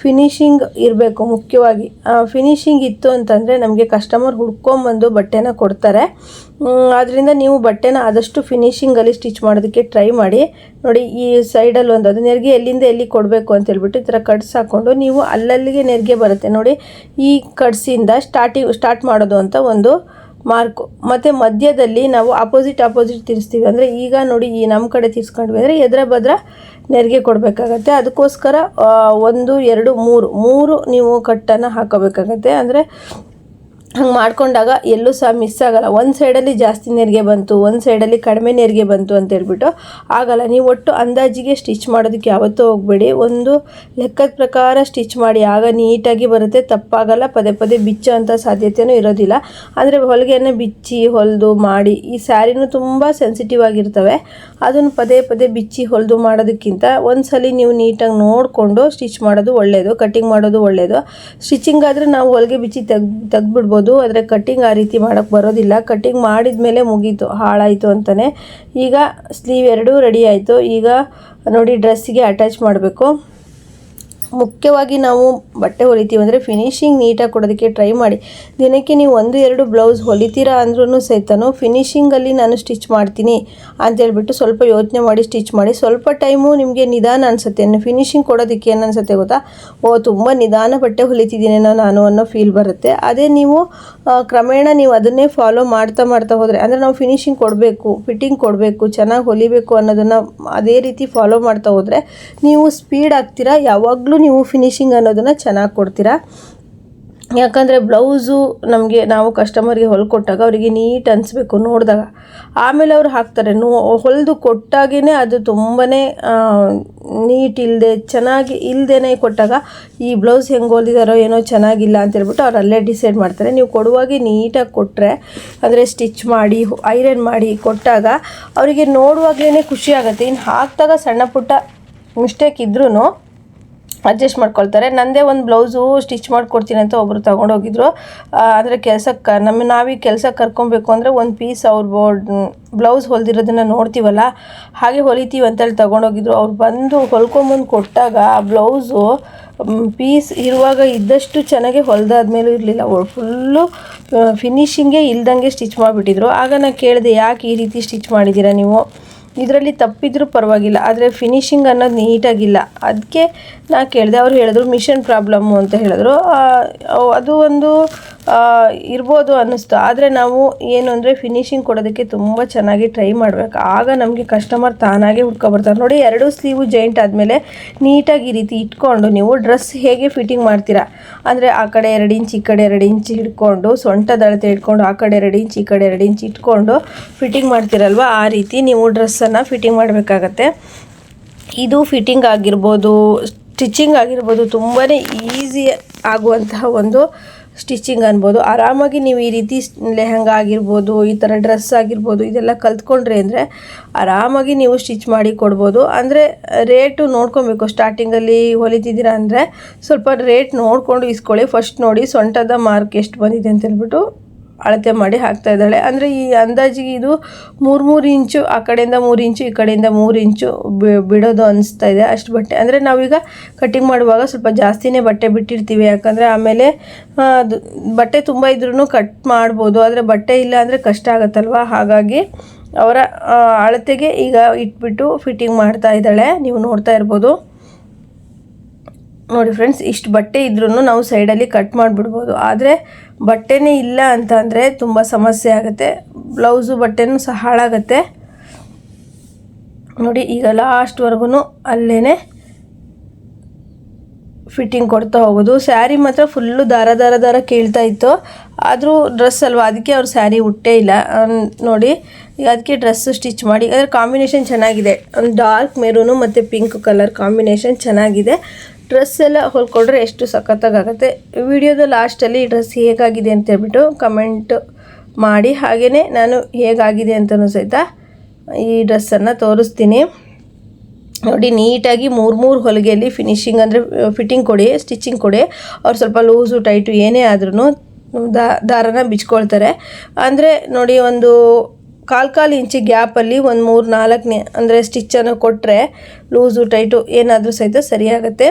ಫಿನಿಶಿಂಗ್ ಇರಬೇಕು ಮುಖ್ಯವಾಗಿ. ಫಿನಿಶಿಂಗ್ ಇತ್ತು ಅಂತಂದರೆ ನಮಗೆ ಕಸ್ಟಮರ್ ಹುಡ್ಕೊಂಬಂದು ಬಟ್ಟೆನ ಕೊಡ್ತಾರೆ. ಆದ್ದರಿಂದ ನೀವು ಬಟ್ಟೆನ ಆದಷ್ಟು ಫಿನಿಶಿಂಗಲ್ಲಿ ಸ್ಟಿಚ್ ಮಾಡೋದಕ್ಕೆ ಟ್ರೈ ಮಾಡಿ. ನೋಡಿ ಈ ಸೈಡಲ್ಲಿ ಒಂದು ಅದು ನೆರಿಗೆ ಎಲ್ಲಿಂದ ಎಲ್ಲಿ ಕೊಡಬೇಕು ಅಂತ ಹೇಳ್ಬಿಟ್ಟು ಈ ಥರ ಕಟ್ಸ್ ಹಾಕ್ಕೊಂಡು ನೀವು ಅಲ್ಲಲ್ಲಿಗೆ ನೆರಿಗೆ ಬರುತ್ತೆ. ನೋಡಿ ಈ ಕಟ್ಸಿಂದ ಸ್ಟಾರ್ಟ್ ಮಾಡೋದು ಅಂತ ಒಂದು ಮಾರ್ಕು, ಮತ್ತು ಮಧ್ಯದಲ್ಲಿ ನಾವು ಆಪೋಸಿಟ್ ತಿರ್ಸ್ತೀವಿ. ಅಂದರೆ ಈಗ ನೋಡಿ ಈ ನಮ್ಮ ಕಡೆ ತಿರ್ಸ್ಕೊಂಡ್ವಿ ಅಂದರೆ ಎದ್ರ ಬದ್ರ ನೆರಿಗೆ ಕೊಡಬೇಕಾಗತ್ತೆ. ಅದಕ್ಕೋಸ್ಕರ 1 2 3 ನೀವು ಕಟ್ಟನ್ನು ಹಾಕೋಬೇಕಾಗತ್ತೆ. ಅಂದರೆ ಹಂಗೆ ಮಾಡ್ಕೊಂಡಾಗ ಎಲ್ಲೂ ಸಹ ಮಿಸ್ ಆಗೋಲ್ಲ. ಒಂದು ಸೈಡಲ್ಲಿ ಜಾಸ್ತಿ ನೆರಿಗೆ ಬಂತು, ಒಂದು ಸೈಡಲ್ಲಿ ಕಡಿಮೆ ನೆರಿಗೆ ಬಂತು ಅಂತ ಹೇಳ್ಬಿಟ್ಟು ಆಗಲ್ಲ. ನೀವು ಒಟ್ಟು ಅಂದಾಜಿಗೆ ಸ್ಟಿಚ್ ಮಾಡೋದಕ್ಕೆ ಯಾವತ್ತೂ ಹೋಗಬೇಡಿ. ಒಂದು ಲೆಕ್ಕದ ಪ್ರಕಾರ ಸ್ಟಿಚ್ ಮಾಡಿ, ಆಗ ನೀಟಾಗಿ ಬರುತ್ತೆ, ತಪ್ಪಾಗಲ್ಲ. ಪದೇ ಬಿಚ್ಚೋ ಅಂಥ ಸಾಧ್ಯತೆಯೂ ಇರೋದಿಲ್ಲ. ಅಂದರೆ ಹೊಲಿಗೆಯನ್ನು ಬಿಚ್ಚಿ ಹೊಲಿದು ಮಾಡಿ, ಈ ಸ್ಯಾರಿನೂ ತುಂಬ ಸೆನ್ಸಿಟಿವ್ ಆಗಿರ್ತವೆ. ಅದನ್ನು ಪದೇ ಬಿಚ್ಚಿ ಹೊಲಿದು ಮಾಡೋದಕ್ಕಿಂತ ಒಂದು ಸಲ ನೀವು ನೀಟಾಗಿ ನೋಡಿಕೊಂಡು ಸ್ಟಿಚ್ ಮಾಡೋದು ಒಳ್ಳೆಯದು, ಕಟ್ಟಿಂಗ್ ಮಾಡೋದು ಒಳ್ಳೆಯದು. ಸ್ಟಿಚಿಂಗ್ ಆದರೆ ನಾವು ಹೊಲಿಗೆ ಬಿಚ್ಚಿ ತೆಗ್ದುಬಿಡ್ಬೋದು. ಆದರೆ ಕಟ್ಟಿಂಗ್ ಆ ರೀತಿ ಮಾಡೋಕ್ಕೆ ಬರೋದಿಲ್ಲ. ಕಟ್ಟಿಂಗ್ ಮಾಡಿದ ಮೇಲೆ ಮುಗೀತು, ಹಾಳಾಯಿತು ಅಂತಲೇ. ಈಗ ಸ್ಲೀವ್ ಎರಡೂ ರೆಡಿ ಆಯಿತು. ಈಗ ನೋಡಿ ಡ್ರೆಸ್ಸಿಗೆ ಅಟ್ಯಾಚ್ ಮಾಡಬೇಕು. ಮುಖ್ಯವಾಗಿ ನಾವು ಬಟ್ಟೆ ಹೊಲಿತೀವಿ ಅಂದರೆ ಫಿನಿಶಿಂಗ್ ನೀಟಾಗಿ ಕೊಡೋದಕ್ಕೆ ಟ್ರೈ ಮಾಡಿ. ದಿನಕ್ಕೆ ನೀವು 1-2 ಬ್ಲೌಸ್ ಹೊಲಿತೀರಾ ಅಂದ್ರೂ ಸಹಿತನೂ ಫಿನಿಶಿಂಗಲ್ಲಿ ನಾನು ಸ್ಟಿಚ್ ಮಾಡ್ತೀನಿ ಅಂತೇಳ್ಬಿಟ್ಟು ಸ್ವಲ್ಪ ಯೋಚನೆ ಮಾಡಿ ಸ್ಟಿಚ್ ಮಾಡಿ. ಸ್ವಲ್ಪ ಟೈಮು ನಿಮಗೆ ನಿಧಾನ ಅನಿಸುತ್ತೆ. ಫಿನಿಶಿಂಗ್ ಕೊಡೋದಕ್ಕೆ ಏನು ಅನಿಸುತ್ತೆ ಗೊತ್ತಾ, ತುಂಬ ನಿಧಾನ ಬಟ್ಟೆ ಹೊಲಿತಿದ್ದೀನೇನೋ ನಾನು ಅನ್ನೋ ಫೀಲ್ ಬರುತ್ತೆ. ಅದೇ ನೀವು ಕ್ರಮೇಣ ನೀವು ಅದನ್ನೇ ಫಾಲೋ ಮಾಡ್ತಾ ಹೋದರೆ, ಅಂದರೆ ನಾವು ಫಿನಿಶಿಂಗ್ ಕೊಡಬೇಕು, ಫಿಟ್ಟಿಂಗ್ ಕೊಡಬೇಕು, ಚೆನ್ನಾಗಿ ಹೊಲಿಬೇಕು ಅನ್ನೋದನ್ನು ಅದೇ ರೀತಿ ಫಾಲೋ ಮಾಡ್ತಾ ಹೋದರೆ ನೀವು ಸ್ಪೀಡ್ ಆಗ್ತೀರಾ. ಯಾವಾಗಲೂ ನೀವು ಫಿನಿಶಿಂಗ್ ಅನ್ನೋದನ್ನು ಚೆನ್ನಾಗಿ ಕೊಡ್ತೀರಾ. ಯಾಕಂದರೆ ಬ್ಲೌಸು ನಾವು ಕಸ್ಟಮರ್ಗೆ ಹೊಲ್ಕೊಟ್ಟಾಗ ಅವರಿಗೆ ನೀಟ್ ಅನಿಸ್ಬೇಕು ನೋಡಿದಾಗ, ಆಮೇಲೆ ಅವ್ರು ಹಾಕ್ತಾರೆ. ಹೊಲಿದು ಕೊಟ್ಟಾಗೇ ಅದು ತುಂಬಾ ನೀಟ್ ಇಲ್ಲದೆ ಚೆನ್ನಾಗಿ ಇಲ್ಲದೇ ಕೊಟ್ಟಾಗ ಈ ಬ್ಲೌಸ್ ಹೆಂಗೆ ಹೊಲಿದಾರೋ ಏನೋ ಚೆನ್ನಾಗಿಲ್ಲ ಅಂತೇಳ್ಬಿಟ್ಟು ಅವ್ರು ಅಲ್ಲೇ ಡಿಸೈಡ್ ಮಾಡ್ತಾರೆ. ನೀವು ಕೊಡುವಾಗೆ ನೀಟಾಗಿ ಕೊಟ್ಟರೆ, ಅಂದರೆ ಸ್ಟಿಚ್ ಮಾಡಿ ಐರನ್ ಮಾಡಿ ಕೊಟ್ಟಾಗ ಅವರಿಗೆ ನೋಡುವಾಗಲೇ ಖುಷಿ ಆಗುತ್ತೆ. ಇನ್ನು ಹಾಕಿದಾಗ ಸಣ್ಣ ಪುಟ್ಟ ಮಿಸ್ಟೇಕ್ ಇದ್ರೂ ಅಡ್ಜಸ್ಟ್ ಮಾಡ್ಕೊಳ್ತಾರೆ. ನನ್ನದೇ ಒಂದು ಬ್ಲೌಸು ಸ್ಟಿಚ್ ಮಾಡಿಕೊಡ್ತೀನಿ ಅಂತ ಒಬ್ಬರು ತೊಗೊಂಡೋಗಿದ್ರು. ಅಂದರೆ ಕೆಲಸಕ್ಕೆ ನಾವೀಗ ಕೆಲಸಕ್ಕೆ ಕರ್ಕೊಬೇಕು ಅಂದರೆ ಒಂದು ಪೀಸ್ ಅವ್ರು ಬ್ಲೌಸ್ ಹೊಲಿದಿರೋದನ್ನು ನೋಡ್ತೀವಲ್ಲ, ಹಾಗೆ ಹೊಲಿತೀವಿ ಅಂತೇಳಿ ತೊಗೊಂಡೋಗಿದ್ರು. ಅವ್ರು ಬಂದು ಹೊಲ್ಕೊಂಬಂದು ಕೊಟ್ಟಾಗ ಆ ಬ್ಲೌಸು ಪೀಸ್ ಇರುವಾಗ ಇದ್ದಷ್ಟು ಚೆನ್ನಾಗಿ ಹೊಲಿದಾದ್ಮೇಲೂ ಇರಲಿಲ್ಲ, ಫುಲ್ಲು ಫಿನಿಶಿಂಗೇ ಇಲ್ದಂಗೆ ಸ್ಟಿಚ್ ಮಾಡಿಬಿಟ್ಟಿದ್ರು. ಆಗ ನಾನು ಕೇಳಿದೆ, ಯಾಕೆ ಈ ರೀತಿ ಸ್ಟಿಚ್ ಮಾಡಿದ್ದೀರಾ ನೀವು, ಇದರಲ್ಲಿ ತಪ್ಪಿದ್ರೂ ಪರವಾಗಿಲ್ಲ, ಆದರೆ ಫಿನಿಶಿಂಗ್ ಅನ್ನೋದು ನೀಟಾಗಿಲ್ಲ. ಅದಕ್ಕೆ ನಾ ಕೇಳಿದೆ. ಅವ್ರು ಹೇಳಿದ್ರು ಮಿಷನ್ ಪ್ರಾಬ್ಲಮ್ಮು ಅಂತ ಹೇಳಿದ್ರು. ಅದು ಒಂದು ಇರ್ಬೋದು ಅನ್ನಿಸ್ತು. ಆದರೆ ನಾವು ಏನು ಅಂದರೆ ಫಿನಿಶಿಂಗ್ ಕೊಡೋದಕ್ಕೆ ತುಂಬ ಚೆನ್ನಾಗಿ ಟ್ರೈ ಮಾಡಬೇಕು. ಆಗ ನಮಗೆ ಕಸ್ಟಮರ್ ತಾನಾಗೆ ಹುಡ್ಕೊಬರ್ತಾರೆ. ನೋಡಿ ಎರಡೂ ಸ್ಲೀವು ಜಾಯಿಂಟ್ ಆದಮೇಲೆ ನೀಟಾಗಿ ಈ ರೀತಿ ಇಟ್ಕೊಂಡು ನೀವು ಡ್ರೆಸ್ ಹೇಗೆ ಫಿಟ್ಟಿಂಗ್ ಮಾಡ್ತೀರಾ, ಅಂದರೆ ಆ ಕಡೆ 2 ಇಂಚ್ ಈ ಕಡೆ 2 ಇಂಚ್ ಹಿಡ್ಕೊಂಡು ಸೊಂಟದ ಅಳತೆ ಇಟ್ಕೊಂಡು ಆ ಕಡೆ 2 ಇಂಚ್ ಈ ಕಡೆ 2 ಇಂಚ್ ಇಟ್ಕೊಂಡು ಫಿಟ್ಟಿಂಗ್ ಮಾಡ್ತೀರಲ್ವ, ಆ ರೀತಿ ನೀವು ಡ್ರೆಸ್ಸನ್ನು ಫಿಟ್ಟಿಂಗ್ ಮಾಡಬೇಕಾಗತ್ತೆ. ಇದು ಫಿಟ್ಟಿಂಗ್ ಆಗಿರ್ಬೋದು, ಸ್ಟಿಚಿಂಗ್ ಆಗಿರ್ಬೋದು, ತುಂಬಾ ಈಸಿ ಆಗುವಂತಹ ಒಂದು ಸ್ಟಿಚಿಂಗ್ ಅನ್ಬೋದು. ಆರಾಮಾಗಿ ನೀವು ಈ ರೀತಿ ಲೆಹಂಗಾ ಆಗಿರ್ಬೋದು, ಈ ಥರ ಡ್ರೆಸ್ ಆಗಿರ್ಬೋದು, ಇದೆಲ್ಲ ಕಲ್ತ್ಕೊಂಡ್ರೆ ಅಂದರೆ ಆರಾಮಾಗಿ ನೀವು ಸ್ಟಿಚ್ ಮಾಡಿ ಕೊಡ್ಬೋದು. ಅಂದರೆ ರೇಟು ನೋಡ್ಕೊಬೇಕು. ಸ್ಟಾರ್ಟಿಂಗಲ್ಲಿ ಹೊಲಿತಿದ್ದೀರಾ ಅಂದರೆ ಸ್ವಲ್ಪ ರೇಟ್ ನೋಡಿಕೊಂಡು ಇಸ್ಕೊಳ್ಳಿ. ಫಸ್ಟ್ ನೋಡಿ ಸೊಂಟದ ಮಾರ್ಕ್ ಎಷ್ಟು ಬಂದಿದೆ ಅಂತೇಳ್ಬಿಟ್ಟು ಅಳತೆ ಮಾಡಿ ಹಾಕ್ತಾ ಇದ್ದಾಳೆ. ಅಂದರೆ ಈ ಅಂದಾಜಿಗೆ ಇದು 3 ಇಂಚು, ಆ ಕಡೆಯಿಂದ 3 ಇಂಚು ಈ ಕಡೆಯಿಂದ 3 ಇಂಚು ಬಿಡೋದು ಅನಿಸ್ತಾ ಇದೆ ಅಷ್ಟು ಬಟ್ಟೆ. ಅಂದರೆ ನಾವೀಗ ಕಟ್ಟಿಂಗ್ ಮಾಡುವಾಗ ಸ್ವಲ್ಪ ಜಾಸ್ತಿನೇ ಬಟ್ಟೆ ಬಿಟ್ಟಿರ್ತೀವಿ, ಯಾಕಂದರೆ ಆಮೇಲೆ ಬಟ್ಟೆ ತುಂಬ ಇದ್ರೂ ಕಟ್ ಮಾಡ್ಬೋದು. ಆದರೆ ಬಟ್ಟೆ ಇಲ್ಲ ಅಂದರೆ ಕಷ್ಟ ಆಗುತ್ತಲ್ವ, ಹಾಗಾಗಿ ಅವರ ಅಳತೆಗೆ ಈಗ ಇಟ್ಬಿಟ್ಟು ಫಿಟ್ಟಿಂಗ್ ಮಾಡ್ತಾ ಇದ್ದಾಳೆ. ನೀವು ನೋಡ್ತಾ ಇರ್ಬೋದು ನೋಡಿ ಫ್ರೆಂಡ್ಸ್. ಇಷ್ಟು ಬಟ್ಟೆ ಇದ್ರೂ ನಾವು ಸೈಡಲ್ಲಿ ಕಟ್ ಮಾಡಿಬಿಡ್ಬೋದು. ಆದರೆ ಬಟ್ಟೆನೇ ಇಲ್ಲ ಅಂತ ಅಂದರೆ ತುಂಬ ಸಮಸ್ಯೆ ಆಗುತ್ತೆ. ಬ್ಲೌಸು ಬಟ್ಟೆನೂ ಸಹ ಹಾಳಾಗುತ್ತೆ ನೋಡಿ. ಈಗ ಲಾಸ್ಟ್ವರೆಗೂ ಅಲ್ಲೇ ಫಿಟ್ಟಿಂಗ್ ಕೊಡ್ತಾ ಹೋಗೋದು. ಸ್ಯಾರಿ ಮಾತ್ರ ಫುಲ್ಲು ದಾರ ಕೇಳ್ತಾ ಇತ್ತು. ಆದರೂ ಡ್ರೆಸ್ ಅಲ್ವಾ, ಅದಕ್ಕೆ ಅವ್ರು ಸ್ಯಾರಿ ಉಟ್ಟೇ ಇಲ್ಲ ನೋಡಿ. ಈಗ ಅದಕ್ಕೆ ಡ್ರೆಸ್ಸು ಸ್ಟಿಚ್ ಮಾಡಿ, ಅದರ ಕಾಂಬಿನೇಷನ್ ಚೆನ್ನಾಗಿದೆ. ಒಂದು ಡಾರ್ಕ್ ಮೆರೂನು ಮತ್ತು ಪಿಂಕ್ ಕಲರ್ ಕಾಂಬಿನೇಷನ್ ಚೆನ್ನಾಗಿದೆ. ಡ್ರೆಸ್ ಎಲ್ಲ ಹೊಲ್ಕೊಂಡ್ರೆ ಎಷ್ಟು ಸಖತ್ತಾಗುತ್ತೆ. ವಿಡಿಯೋದ ಲಾಸ್ಟಲ್ಲಿ ಈ ಡ್ರೆಸ್ ಹೇಗಾಗಿದೆ ಅಂತ ಹೇಳ್ಬಿಟ್ಟು ಕಮೆಂಟ್ ಮಾಡಿ. ಹಾಗೆಯೇ ನಾನು ಹೇಗಾಗಿದೆ ಅಂತಲೂ ಸಹಿತ ಈ ಡ್ರೆಸ್ಸನ್ನು ತೋರಿಸ್ತೀನಿ ನೋಡಿ. ನೀಟಾಗಿ ಮೂರು ಹೊಲಿಗೆಯಲ್ಲಿ ಫಿನಿಶಿಂಗ್ ಅಂದರೆ ಫಿಟ್ಟಿಂಗ್ ಕೊಡಿ, ಸ್ಟಿಚಿಂಗ್ ಕೊಡಿ. ಅವ್ರು ಸ್ವಲ್ಪ ಲೂಸು ಟೈಟು ಏನೇ ಆದ್ರೂ ದಾರನ ಬಿಚ್ಕೊಳ್ತಾರೆ. ಅಂದರೆ ನೋಡಿ, ಒಂದು ಕಾಲು ಇಂಚಿ ಗ್ಯಾಪಲ್ಲಿ ಒಂದು 3-4 ಅಂದರೆ ಸ್ಟಿಚ್ಚನ್ನು ಕೊಟ್ಟರೆ ಲೂಸು ಟೈಟು ಏನಾದರೂ ಸಹಿತ ಸರಿಯಾಗುತ್ತೆ.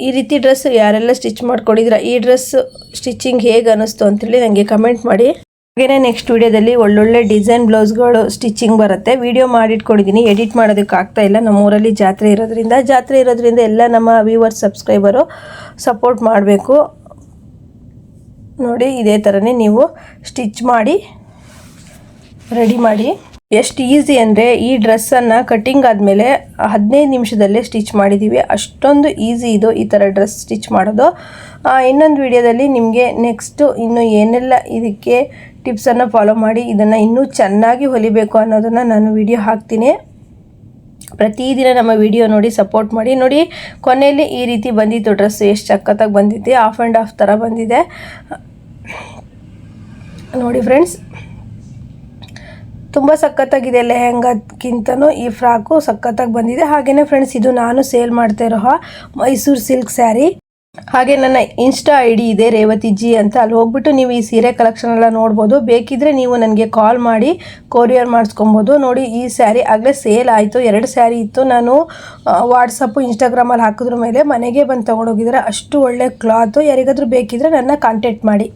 ಈ ರೀತಿ ಡ್ರೆಸ್ ಯಾರೆಲ್ಲ ಸ್ಟಿಚ್ ಮಾಡ್ಕೊಂಡಿದ್ದೀರಾ, ಈ ಡ್ರೆಸ್ ಸ್ಟಿಚಿಂಗ್ ಹೇಗೆ ಅನ್ನಿಸ್ತು ಅಂತೇಳಿ ನನಗೆ ಕಮೆಂಟ್ ಮಾಡಿ. ಹಾಗೆಯೇ ನೆಕ್ಸ್ಟ್ ವೀಡಿಯೋದಲ್ಲಿ ಒಳ್ಳೊಳ್ಳೆ ಡಿಸೈನ್ ಬ್ಲೌಸ್ಗಳು ಸ್ಟಿಚಿಂಗ್ ಬರುತ್ತೆ. ವಿಡಿಯೋ ಮಾಡಿಟ್ಕೊಂಡಿದ್ದೀನಿ, ಎಡಿಟ್ ಮಾಡೋದಕ್ಕೆ ಆಗ್ತಾಯಿಲ್ಲ. ನಮ್ಮೂರಲ್ಲಿ ಜಾತ್ರೆ ಇರೋದ್ರಿಂದ ಎಲ್ಲ ನಮ್ಮ ವ್ಯೂವರ್ಸ್ ಸಬ್ಸ್ಕ್ರೈಬರು ಸಪೋರ್ಟ್ ಮಾಡಬೇಕು ನೋಡಿ. ಇದೇ ಥರನೇ ನೀವು ಸ್ಟಿಚ್ ಮಾಡಿ ರೆಡಿ ಮಾಡಿ. ಎಷ್ಟು ಈಸಿ ಅಂದರೆ ಈ ಡ್ರೆಸ್ಸನ್ನು ಕಟ್ಟಿಂಗ್ ಆದಮೇಲೆ 15 ನಿಮಿಷದಲ್ಲೇ ಸ್ಟಿಚ್ ಮಾಡಿದ್ದೀವಿ. ಅಷ್ಟೊಂದು ಈಸಿ ಇದು ಈ ಥರ ಡ್ರೆಸ್ ಸ್ಟಿಚ್ ಮಾಡೋದು. ಇನ್ನೊಂದು ವಿಡಿಯೋದಲ್ಲಿ ನಿಮಗೆ ನೆಕ್ಸ್ಟು ಇನ್ನು ಏನೆಲ್ಲ ಇದಕ್ಕೆ ಟಿಪ್ಸನ್ನು ಫಾಲೋ ಮಾಡಿ ಇದನ್ನು ಇನ್ನೂ ಚೆನ್ನಾಗಿ ಹೊಲಿಬೇಕು ಅನ್ನೋದನ್ನು ನಾನು ವಿಡಿಯೋ ಹಾಕ್ತೀನಿ. ಪ್ರತಿದಿನ ನಮ್ಮ ವಿಡಿಯೋ ನೋಡಿ ಸಪೋರ್ಟ್ ಮಾಡಿ. ನೋಡಿ ಕೊನೆಯಲ್ಲಿ ಈ ರೀತಿ ಬಂದಿತ್ತು ಡ್ರೆಸ್, ಎಷ್ಟು ಸಖತ್ತಾಗಿ ಬಂದಿದೆ. ಆಫ್ ಆ್ಯಂಡ್ ಆಫ್ ಥರ ಬಂದಿದೆ ನೋಡಿ ಫ್ರೆಂಡ್ಸ್. ತುಂಬ ಸಖತ್ತಾಗಿದೆ. ಲೆಹೆಂಗಾಕ್ಕಿಂತನೂ ಈ ಫ್ರಾಕು ಸಖತ್ತಾಗಿ ಬಂದಿದೆ. ಹಾಗೆಯೇ ಫ್ರೆಂಡ್ಸ್, ಇದು ನಾನು ಸೇಲ್ ಮಾಡ್ತಾ ಇರೋ ಮೈಸೂರು ಸಿಲ್ಕ್ ಸ್ಯಾರಿ. ಹಾಗೆ ನನ್ನ ಇನ್ಸ್ಟಾ ID ಇದೆ ರೇವತಿ ಜಿ ಅಂತ. ಅಲ್ಲಿ ಹೋಗ್ಬಿಟ್ಟು ನೀವು ಈ ಸೀರೆ ಕಲೆಕ್ಷನ್ ಎಲ್ಲ ನೋಡ್ಬೋದು. ಬೇಕಿದ್ದರೆ ನೀವು ನನಗೆ ಕಾಲ್ ಮಾಡಿ ಕೊರಿಯರ್ ಮಾಡಿಸ್ಕೊಬೋದು. ನೋಡಿ ಈ ಸ್ಯಾರಿ ಆಗಲೇ ಸೇಲ್ ಆಯಿತು. 2 ಸ್ಯಾರಿ ಇತ್ತು. ನಾನು ವಾಟ್ಸಪ್ಪು ಇನ್ಸ್ಟಾಗ್ರಾಮಲ್ಲಿ ಹಾಕಿದ್ರ ಮೇಲೆ ಮನೆಗೆ ಬಂದು ತೊಗೊಂಡೋಗಿದ್ದಾರೆ. ಅಷ್ಟು ಒಳ್ಳೆ ಕ್ಲಾತು. ಯಾರಿಗಾದರೂ ಬೇಕಿದ್ದರೆ ನನ್ನ ಕಾಂಟ್ಯಾಕ್ಟ್ ಮಾಡಿ.